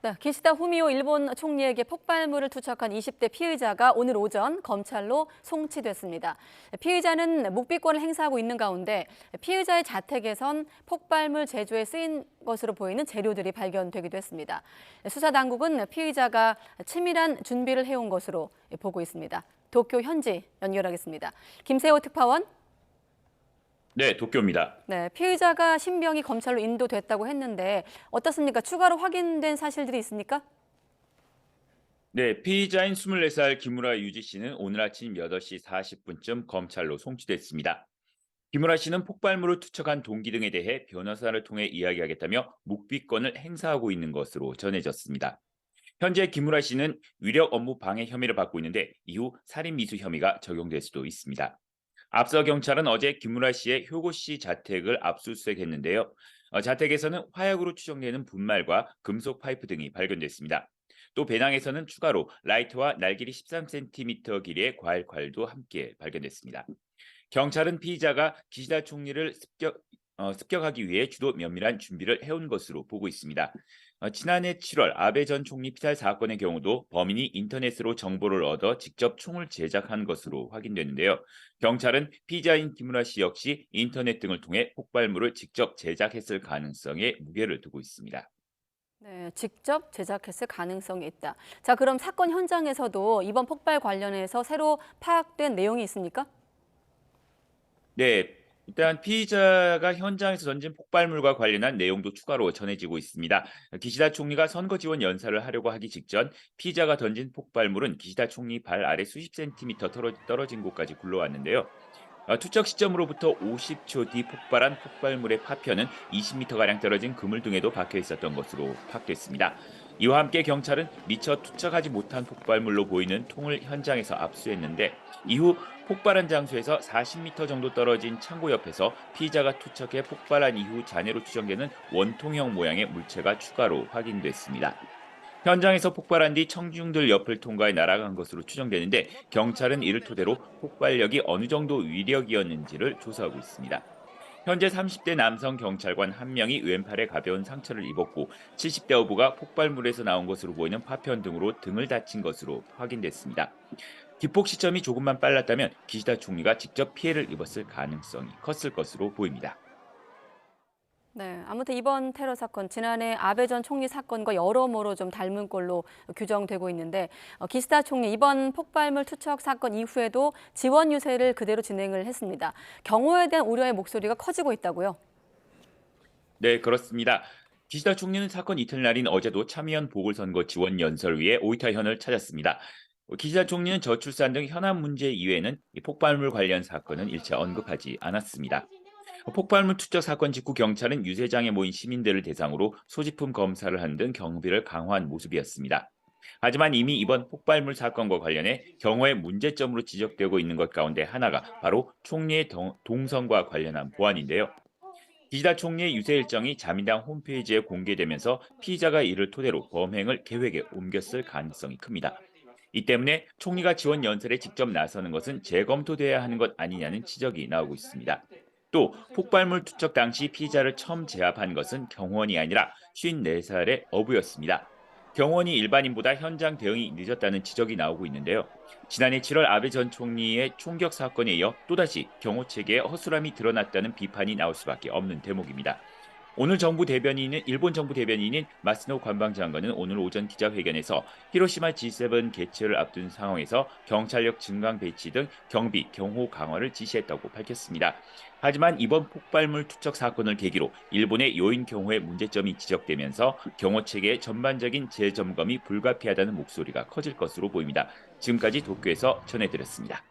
네, 기시다 후미오 일본 총리에게 폭발물을 투척한 20대 피의자가 오늘 오전 검찰로 송치됐습니다. 피의자는 묵비권을 행사하고 있는 가운데 피의자의 자택에선 폭발물 제조에 쓰인 것으로 보이는 재료들이 발견되기도 했습니다. 수사 당국은 피의자가 치밀한 준비를 해온 것으로 보고 있습니다. 도쿄 현지 연결하겠습니다. 김세호 특파원. 네, 도쿄입니다. 네, 피의자가 신병이 검찰로 인도됐다고 했는데 어떻습니까? 추가로 확인된 사실들이 있습니까? 네, 피의자인 24살 김우라 유지 씨는 오늘 아침 8시 40분쯤 검찰로 송치됐습니다. 김우라 씨는 폭발물을 투척한 동기 등에 대해 변호사를 통해 이야기하겠다며 묵비권을 행사하고 있는 것으로 전해졌습니다. 현재 김우라 씨는 위력 업무 방해 혐의를 받고 있는데 이후 살인 미수 혐의가 적용될 수도 있습니다. 앞서 경찰은 어제 김우라 씨의 효고씨 자택을 압수수색했는데요. 자택에서는 화약으로 추정되는 분말과 금속 파이프 등이 발견됐습니다. 또 배낭에서는 추가로 라이터와 날길이 13cm 길이의 과일칼도 함께 발견됐습니다. 경찰은 피의자가 기시다 총리를 습격하기 위해 주로 면밀한 준비를 해온 것으로 보고 있습니다. 지난해 7월 아베 전 총리 피살 사건의 경우도 범인이 인터넷으로 정보를 얻어 직접 총을 제작한 것으로 확인됐는데요. 경찰은 피의자인 김우라 씨 역시 인터넷 등을 통해 폭발물을 직접 제작했을 가능성에 무게를 두고 있습니다. 네, 직접 제작했을 가능성이 있다. 자, 그럼 사건 현장에서도 이번 폭발 관련해서 새로 파악된 내용이 있습니까? 네, 일단 피의자가 현장에서 던진 폭발물과 관련한 내용도 추가로 전해지고 있습니다. 기시다 총리가 선거 지원 연설을 하려고 하기 직전 피의자가 던진 폭발물은 기시다 총리 발 아래 수십 센티미터 떨어진 곳까지 굴러왔는데요. 투척 시점으로부터 50초 뒤 폭발한 폭발물의 파편은 20m가량 떨어진 그물 등에도 박혀 있었던 것으로 파악됐습니다. 이와 함께 경찰은 미처 투척하지 못한 폭발물로 보이는 통을 현장에서 압수했는데 이후 폭발한 장소에서 40m 정도 떨어진 창고 옆에서 피의자가 투척해 폭발한 이후 잔해로 추정되는 원통형 모양의 물체가 추가로 확인됐습니다. 현장에서 폭발한 뒤 청중들 옆을 통과해 날아간 것으로 추정되는데 경찰은 이를 토대로 폭발력이 어느 정도 위력이었는지를 조사하고 있습니다. 현재 30대 남성 경찰관 1명이 왼팔에 가벼운 상처를 입었고 70대 어부가 폭발물에서 나온 것으로 보이는 파편 등으로 등을 다친 것으로 확인됐습니다. 기폭 시점이 조금만 빨랐다면 기시다 총리가 직접 피해를 입었을 가능성이 컸을 것으로 보입니다. 네, 아무튼 이번 테러 사건, 지난해 아베 전 총리 사건과 여러모로 좀 닮은 꼴로 규정되고 있는데 기시다 총리 이번 폭발물 투척 사건 이후에도 지원 유세를 그대로 진행을 했습니다. 경호에 대한 우려의 목소리가 커지고 있다고요? 네, 그렇습니다. 기시다 총리는 사건 이튿날인 어제도 참의원 보궐선거 지원 연설위에 오이타현을 찾았습니다. 기시다 총리는 저출산 등 현안 문제 이외에는 이 폭발물 관련 사건은 일체 언급하지 않았습니다. 폭발물 투척 사건 직후 경찰은 유세장에 모인 시민들을 대상으로 소지품 검사를 한 등 경비를 강화한 모습이었습니다. 하지만 이미 이번 폭발물 사건과 관련해 경호의 문제점으로 지적되고 있는 것 가운데 하나가 바로 총리의 동선과 관련한 보안인데요. 기시다 총리의 유세 일정이 자민당 홈페이지에 공개되면서 피의자가 이를 토대로 범행을 계획에 옮겼을 가능성이 큽니다. 이 때문에 총리가 지원 연설에 직접 나서는 것은 재검토돼야 하는 것 아니냐는 지적이 나오고 있습니다. 또 폭발물 투척 당시 피의자를 처음 제압한 것은 경호원이 아니라 54살의 어부였습니다. 경호원이 일반인보다 현장 대응이 늦었다는 지적이 나오고 있는데요. 지난해 7월 아베 전 총리의 총격 사건에 이어 또다시 경호 체계에 허술함이 드러났다는 비판이 나올 수밖에 없는 대목입니다. 일본 정부 대변인인 마스노 관방장관은 오늘 오전 기자회견에서 히로시마 G7 개최를 앞둔 상황에서 경찰력 증강 배치 등 경비, 경호 강화를 지시했다고 밝혔습니다. 하지만 이번 폭발물 투척 사건을 계기로 일본의 요인 경호에 문제점이 지적되면서 경호 체계의 전반적인 재점검이 불가피하다는 목소리가 커질 것으로 보입니다. 지금까지 도쿄에서 전해드렸습니다.